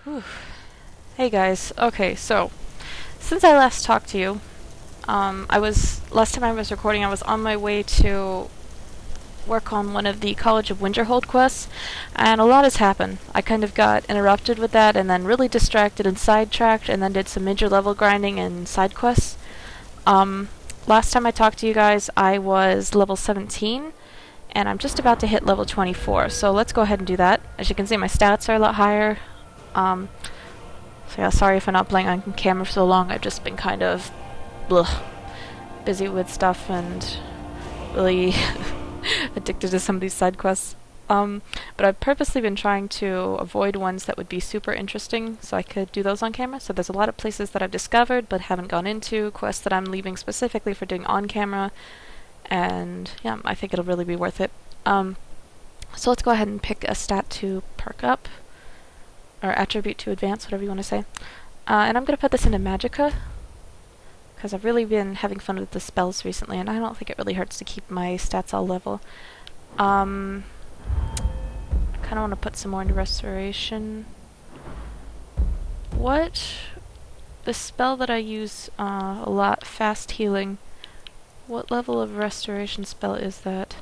Whew. Hey guys. Okay, so since I last talked to you, last time I was recording, I was on my way to work on one of the College of Winterhold quests, and a lot has happened. I kind of got interrupted with that, and then really distracted and sidetracked, and then did some major level grinding and side quests. Um, Last time I talked to you guys, I was level 17, and I'm just about to hit level 24. So let's go ahead and do that. As you can see, my stats are a lot higher. Um, So yeah, sorry if I'm not playing on camera for so long. I've just been kind of busy with stuff and really addicted to some of these side quests. But I've purposely been trying to avoid ones that would be super interesting so I could do those on camera. So there's a lot of places that I've discovered but haven't gone into, quests that I'm leaving specifically for doing on camera, and yeah, I think it'll really be worth it. So let's go ahead and pick a stat to perk up, or attribute to advance, whatever you want to say. And I'm going to put this into Magicka, because I've really been having fun with the spells recently, and I don't think it really hurts to keep my stats all level. I kind of want to put some more into Restoration. The spell that I use a lot, Fast Healing, what level of Restoration spell is that?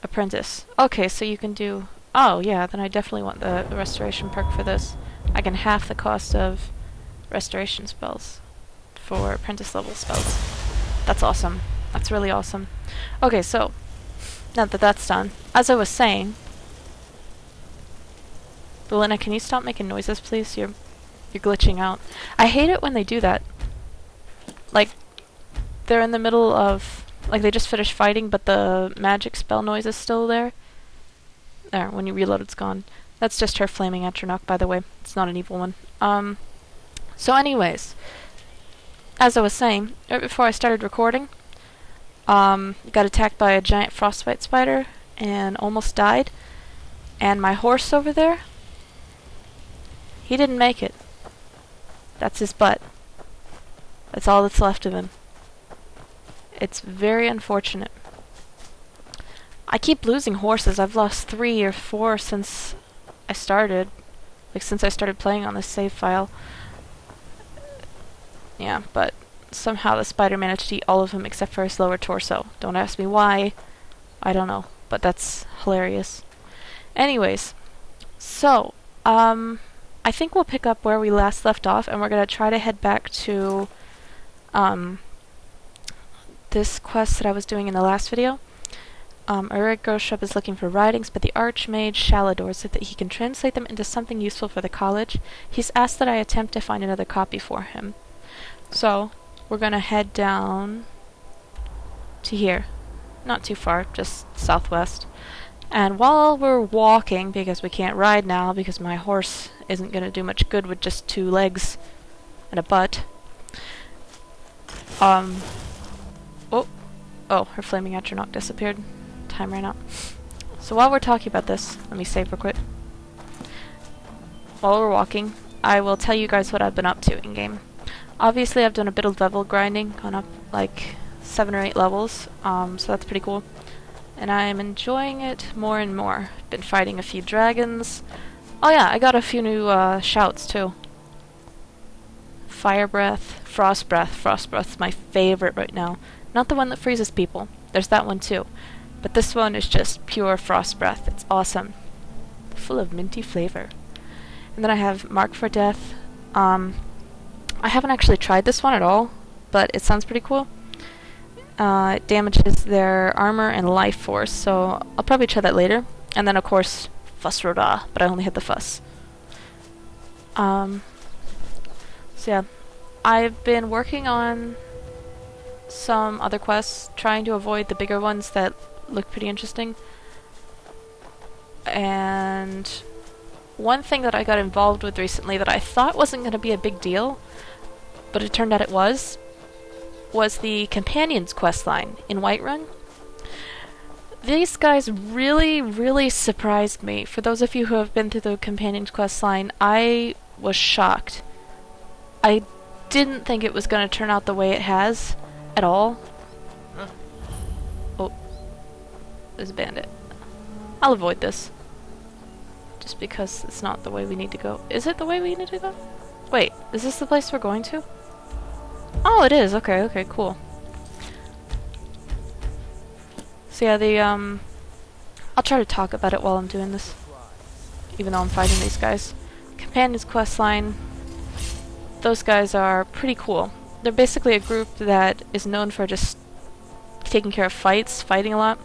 Apprentice. Okay, so you can do... Oh, yeah, then I definitely want the restoration perk for this. I can half the cost of restoration spells for apprentice level spells. That's awesome. That's really awesome. Okay, so, now that that's done, as I was saying... Belinda, can you stop making noises, please? You're glitching out. I hate it when they do that. Like, they're in the middle of... Like, they just finished fighting, but the magic spell noise is still there. There, when you reload, it's gone. That's just her flaming Atronach, by the way. It's not an evil one. So anyways, as I was saying, right before I started recording, got attacked by a giant frostbite spider and almost died. And my horse over there, he didn't make it. That's his butt. That's all that's left of him. It's very unfortunate. I keep losing horses. I've lost 3 or 4 since I started. Like, since I started playing on this save file. Yeah, but somehow the spider managed to eat all of them except for his lower torso. Don't ask me why. I don't know. But that's hilarious. Anyways, so, I think we'll pick up where we last left off, and we're going to try to head back to, this quest that I was doing in the last video. Ulrich Groshrup is looking for writings, but the Archmage Shalador said that he can translate them into something useful for the college. He's asked that I attempt to find another copy for him. So, we're gonna head down to here. Not too far, just southwest. And while we're walking, because we can't ride now, because my horse isn't gonna do much good with just 2 legs and a butt. Oh, her flaming Atronach disappeared. Time ran out. So while we're talking about this, let me save real quick. While we're walking, I will tell you guys what I've been up to in-game. Obviously, I've done a bit of level grinding, gone up like 7 or 8 levels, so that's pretty cool. And I'm enjoying it more and more. Been fighting a few dragons. Oh yeah, I got a few new shouts too. Fire Breath, Frost Breath. Frost Breath's my favorite right now. Not the one that freezes people. There's that one too. But this one is just pure frost breath. It's awesome. Full of minty flavor. And then I have Mark for Death. I haven't actually tried this one at all, but it sounds pretty cool. It damages their armor and life force, so I'll probably try that later. And then of course, Fuss Roda, but I only hit the Fuss. So yeah, I've been working on some other quests, trying to avoid the bigger ones that look pretty interesting. And one thing that I got involved with recently that I thought wasn't going to be a big deal, but it turned out it was the Companions quest line in Whiterun. These guys really, really surprised me. For those of you who have been through the Companions quest line, I was shocked. I didn't think it was going to turn out the way it has at all. Oh, there's a bandit. I'll avoid this. Just just because it's not the way we need to go. Is it the way we need to go? Wait, is this the place we're going to? Oh, it is. Okay, okay, cool. So yeah, I'll try to talk about it while I'm doing this, even though I'm fighting these guys. Companions questline. Those guys are pretty cool. They're basically a group that is known for just taking care of fights, fighting a lot.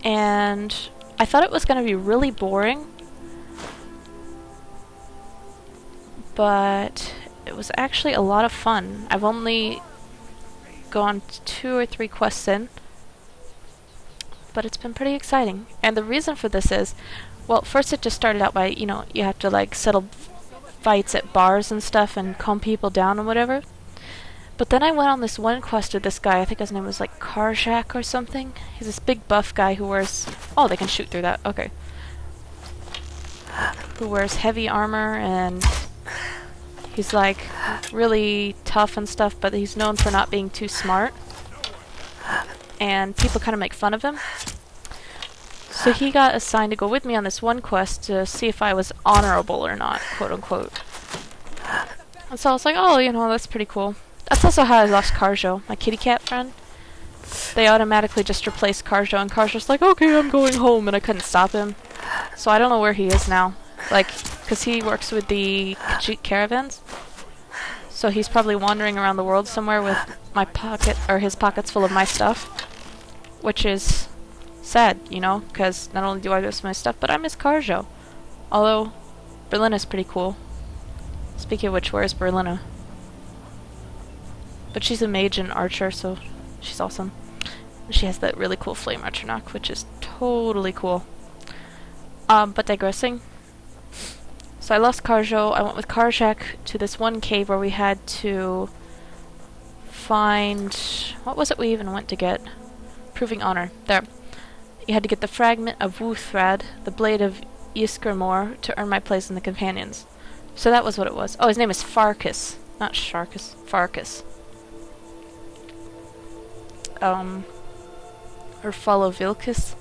And I thought it was going to be really boring, but it was actually a lot of fun. I've only gone 2 or 3 quests in, but it's been pretty exciting. And the reason for this is, well, first it just started out by, you know, you have to like settle fights at bars and stuff and calm people down and whatever. But then I went on this one quest with this guy, I think his name was like Karjak or something. He's this big buff guy who wears... Oh, they can shoot through that, okay. Who wears heavy armor, and he's like really tough and stuff, but he's known for not being too smart. And people kind of make fun of him. So he got assigned to go with me on this one quest to see if I was honorable or not, quote unquote. And so I was like, oh, you know, that's pretty cool. That's also how I lost Karjo, my kitty cat friend. They automatically just replaced Karjo, and Karjo's like, okay, I'm going home, and I couldn't stop him. So I don't know where he is now. Like, because he works with the Khajiit caravans. So he's probably wandering around the world somewhere with my pocket, or his pockets full of my stuff. Which is sad, you know, because not only do I miss my stuff, but I miss Karjo. Although, Berlina's pretty cool. Speaking of which, where's Berlina? But she's a mage and archer, so she's awesome. And she has that really cool flame archer knock, which is totally cool. But digressing. So I lost Karjo. I went with Karjak to this one cave where we had to find... What was it we even went to get? Proving honor. There. You had to get the fragment of Wuthrad, the blade of Ysgramor, to earn my place in the companions. So that was what it was. Oh, his name is Farkas. Not Sharkus. Farkas. Or follow Vilkas.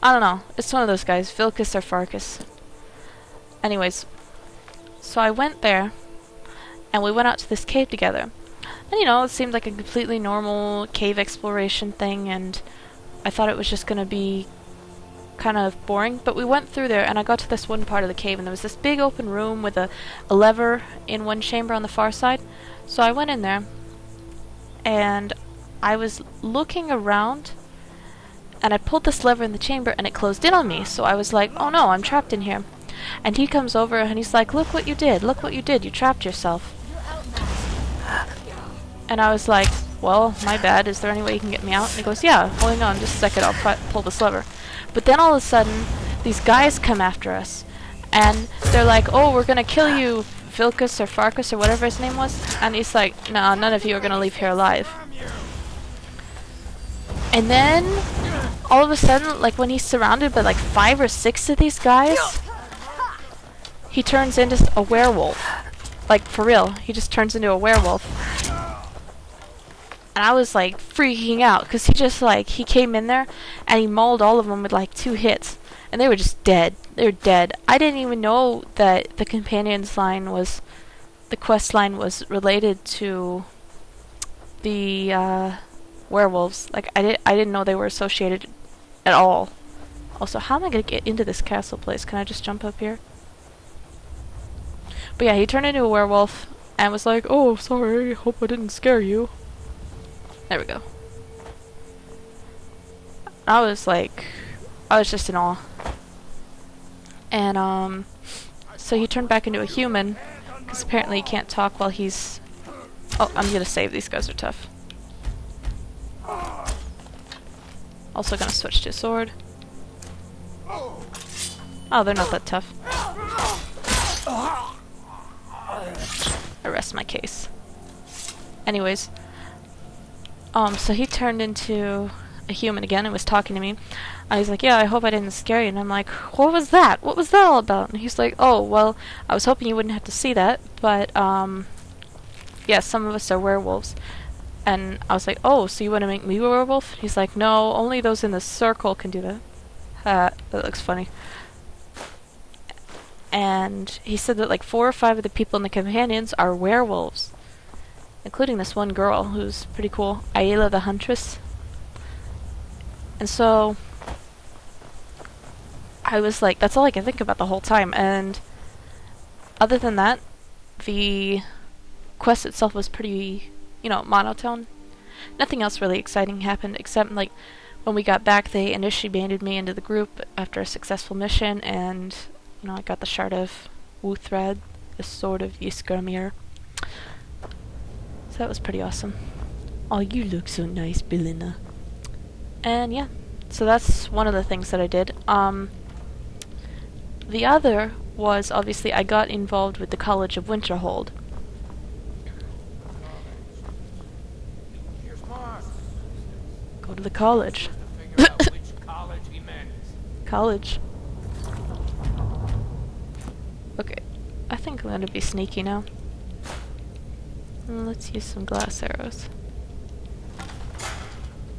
I don't know. It's one of those guys. Vilkas or Farkas. Anyways. So I went there, and we went out to this cave together. And you know, it seemed like a completely normal cave exploration thing, and I thought it was just gonna be kind of boring. But we went through there, and I got to this one part of the cave, and there was this big open room with a lever in one chamber on the far side. So I went in there, and I was looking around, and I pulled this lever in the chamber, and it closed in on me. So I was like, oh no, I'm trapped in here. And he comes over, and he's like, look what you did, look what you did, you trapped yourself. And I was like, well, my bad, is there any way you can get me out? And he goes, yeah, hold on just a second, I'll pull this lever. But then all of a sudden, these guys come after us, and they're like, oh, we're gonna kill you, Vilkas or Farkas or whatever his name was. And he's like, nah, none of you are gonna leave here alive. And then, all of a sudden, like when he's surrounded by like 5 or 6 of these guys, he turns into a werewolf. Like, for real, he just turns into a werewolf. And I was like freaking out, because he just like, he came in there and he mauled all of them with like 2 hits. And they were just dead. They were dead. I didn't even know that the companions line was, the quest line was related to the werewolves. Like, I didn't know they were associated at all. Also, how am I going to get into this castle place? Can I just jump up here? But yeah, he turned into a werewolf and was like, oh, sorry, hope I didn't scare you. There we go. I was just in awe. And, so he turned back into a human, because apparently he can't talk while he's... Oh, I'm gonna save, these guys are tough. Also gonna switch to a sword. Oh, they're not that tough. I rest my case. Anyways. So he turned into a human again and was talking to me. And he's like, yeah, I hope I didn't scare you. And I'm like, what was that? What was that all about? And he's like, oh, well, I was hoping you wouldn't have to see that. But, yeah, some of us are werewolves. And I was like, oh, so you want to make me a werewolf? He's like, no, only those in the circle can do that. That looks funny. and he said that like 4 or 5 of the people in the companions are werewolves, including this one girl who's pretty cool, Ayla the Huntress. And so I was like, that's all I can think about the whole time. And other than that, the quest itself was pretty, monotone. Nothing else really exciting happened, except like when we got back, they initiated me into the group after a successful mission, and I got the shard of Wuthred, the sword of Ysgramir. So that was pretty awesome. Oh, you look so nice, Belinda. And yeah, so that's one of the things that I did. The other was, obviously, I got involved with the College of Winterhold. Go to the college. College. Okay, I think I'm gonna be sneaky now. Let's use some glass arrows.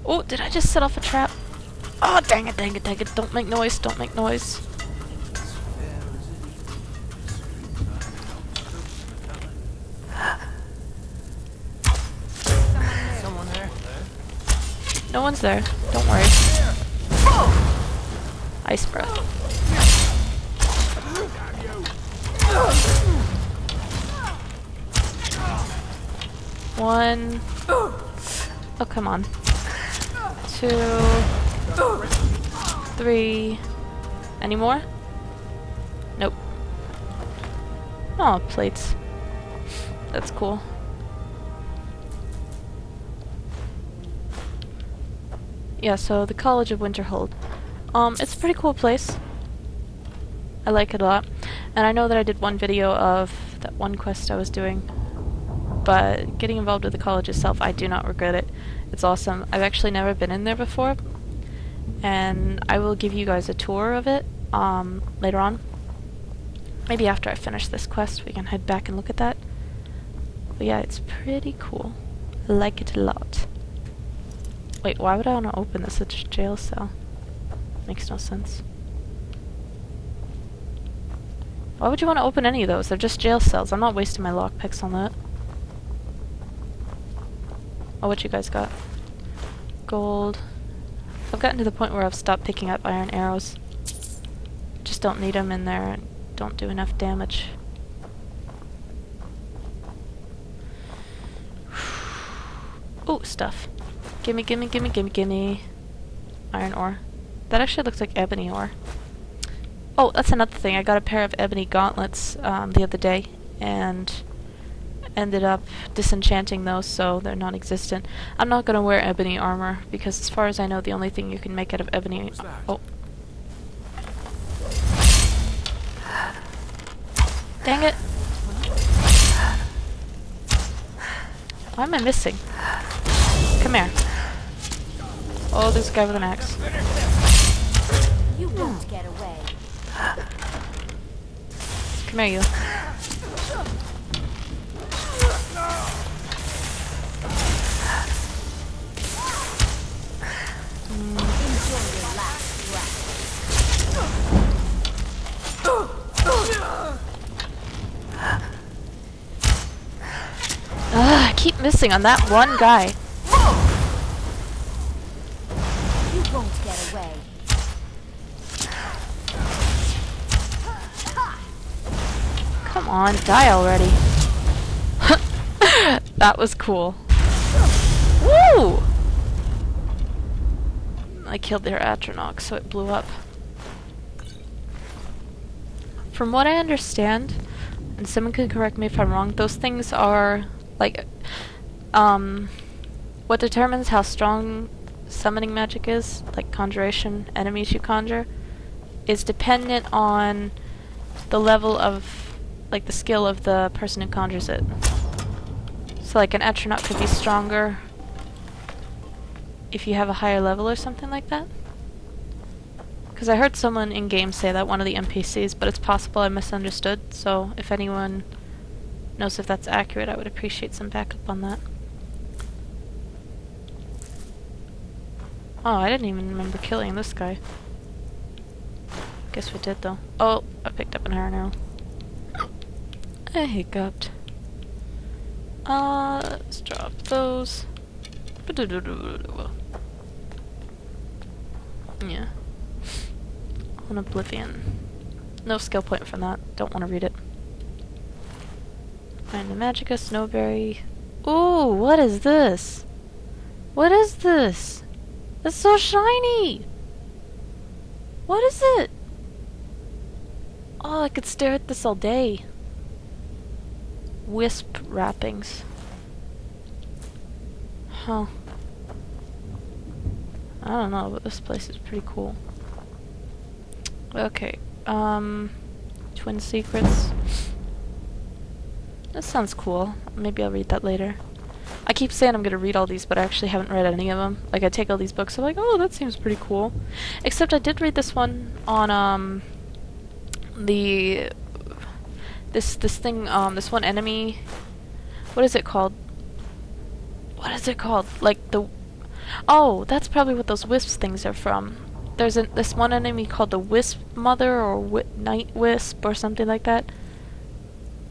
Oh, did I just set off a trap? Oh, dang it, dang it, dang it. Don't make noise, don't make noise. Someone there? No one's there. Don't worry. Ice breath. One. Oh, come on. 2. 3. Any more? Nope. Oh, plates. That's cool. Yeah, so the College of Winterhold. It's a pretty cool place. I like it a lot. And I know that I did one video of that one quest I was doing, but getting involved with the college itself, I do not regret it. It's awesome. I've actually never been in there before, and I will give you guys a tour of it later on. Maybe after I finish this quest, we can head back and look at that. But yeah, it's pretty cool. I like it a lot. Wait, why would I want to open this? It's a jail cell. Makes no sense. Why would you want to open any of those? They're just jail cells. I'm not wasting my lockpicks on that. Oh, what you guys got? Gold. I've gotten to the point where I've stopped picking up iron arrows. Just don't need them in there and don't do enough damage. Ooh, stuff. Gimme, gimme, gimme, gimme, gimme. Iron ore. That actually looks like ebony ore. Oh, that's another thing. I got a pair of ebony gauntlets the other day, and ended up disenchanting those, so they're non-existent. I'm not gonna wear ebony armor, because as far as I know, the only thing you can make out of ebony... Oh. Dang it! Why am I missing? Come here. Oh, there's a guy with an axe. You won't get away. Come here, you. Enjoy your last breath. I keep missing on that one guy. You won't get away. Come on, die already. That was cool. Woo! I killed their Atronach, so it blew up. From what I understand, and someone could correct me if I'm wrong, those things are, like, what determines how strong summoning magic is, like conjuration, enemies you conjure, is dependent on the level of, like, the skill of the person who conjures it. So, like, an Atronach could be stronger if you have a higher level or something like that. Because I heard someone in-game say that, one of the NPCs, but it's possible I misunderstood, so if anyone knows if that's accurate, I would appreciate some backup on that. Oh, I didn't even remember killing this guy. Guess we did, though. Oh, I picked up an iron arrow. I hiccuped. Let's drop those. Yeah. On Oblivion. No skill point from that. Don't want to read it. Find the Magica, Snowberry. Ooh, what is this? What is this? It's so shiny! What is it? Oh, I could stare at this all day. Wisp wrappings. Huh. I don't know, but this place is pretty cool. Okay, Twin Secrets. That sounds cool. Maybe I'll read that later. I keep saying I'm gonna read all these, but I actually haven't read any of them. Like, I take all these books, I'm like, oh, that seems pretty cool. Except I did read this one on, this one enemy. What is it called? What is it called? Like, oh, that's probably what those wisps things are from. There's this one enemy called the Wisp Mother, or Night Wisp, or something like that.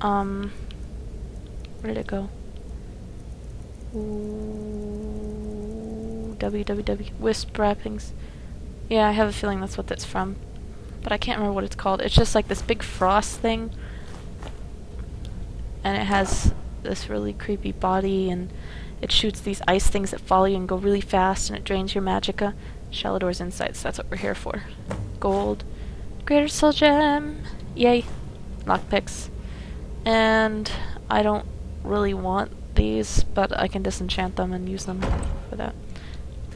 Where did it go? Ooh, www. Wisp wrappings. Yeah, I have a feeling that's what that's from. But I can't remember what it's called. It's just like this big frost thing. And it has this really creepy body, and it shoots these ice things that follow you and go really fast, and it drains your magicka. Shalador's Insights, that's what we're here for. Gold. Greater Soul Gem! Yay! Lockpicks. And I don't really want these, but I can disenchant them and use them for that.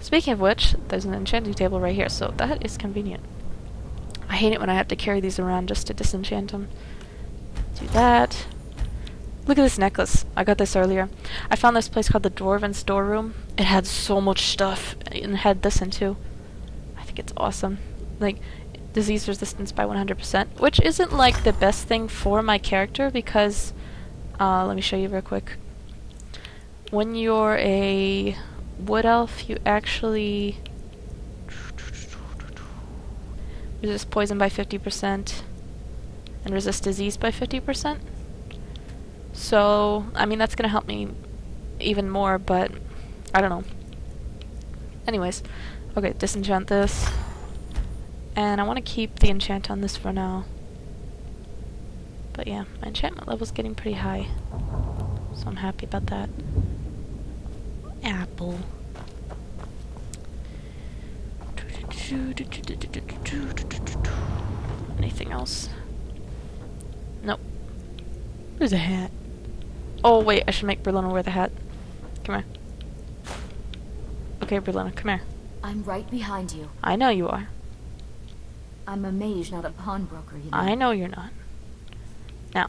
Speaking of which, there's an enchanting table right here, so that is convenient. I hate it when I have to carry these around just to disenchant them. Do that. Look at this necklace. I got this earlier. I found this place called the Dwarven Storeroom. It had so much stuff, and it had this in too. I think it's awesome. Like, disease resistance by 100%, which isn't like the best thing for my character because, let me show you real quick. When you're a wood elf, you actually resist poison by 50% and resist disease by 50%. So, I mean, that's gonna help me even more, but I don't know. Anyways, okay, disenchant this. And I want to keep the enchant on this for now. But yeah, my enchantment level's getting pretty high. So I'm happy about that. Apple. Anything else? Nope. There's a hat. Oh wait, I should make Berlina wear the hat. Come here. Okay, Berlina, come here. I'm right behind you. I know you are. I'm a mage, not a pawnbroker, you know. I know you're not. Now.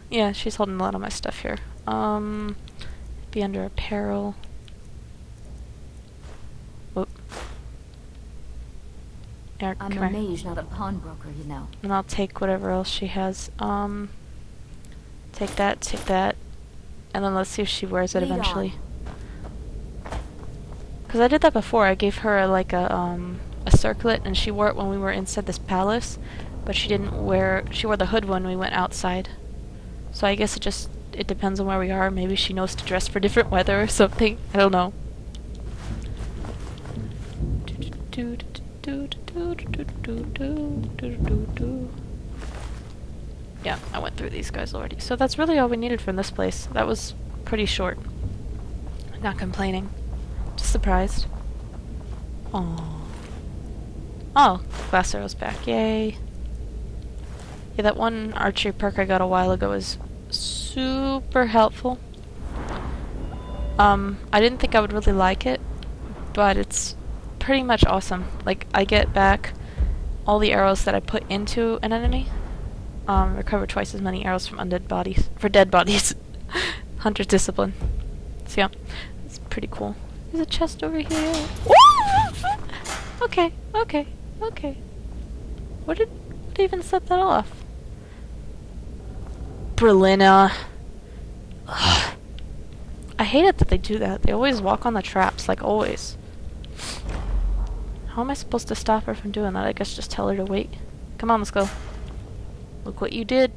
Yeah, she's holding a lot of my stuff here. Be under apparel. Whoop. Eric, I'm a mage, not a pawnbroker, you know. And I'll take whatever else she has. Take that, and then let's see if she wears it Lead eventually. Because I did that before. I gave her like a circlet, and she wore it when we were inside this palace, but she didn't wear. She wore the hood when we went outside. So I guess it depends on where we are. Maybe she knows to dress for different weather or something. I don't know. Yeah, I went through these guys already. So that's really all we needed from this place. That was pretty short. Not complaining. Just surprised. Aww. Oh, glass arrow's back. Yay. Yeah, that one archery perk I got a while ago is super helpful. I didn't think I would really like it, but it's pretty much awesome. Like, I get back all the arrows that I put into an enemy. Recover twice as many arrows from undead bodies. For dead bodies. Hunter's Discipline. So yeah, it's pretty cool. There's a chest over here. Okay. What even set that off? Berlina. Ugh. I hate it that they do that. They always walk on the traps, like always. How am I supposed to stop her from doing that? I guess just tell her to wait. Come on, let's go. Look what you did.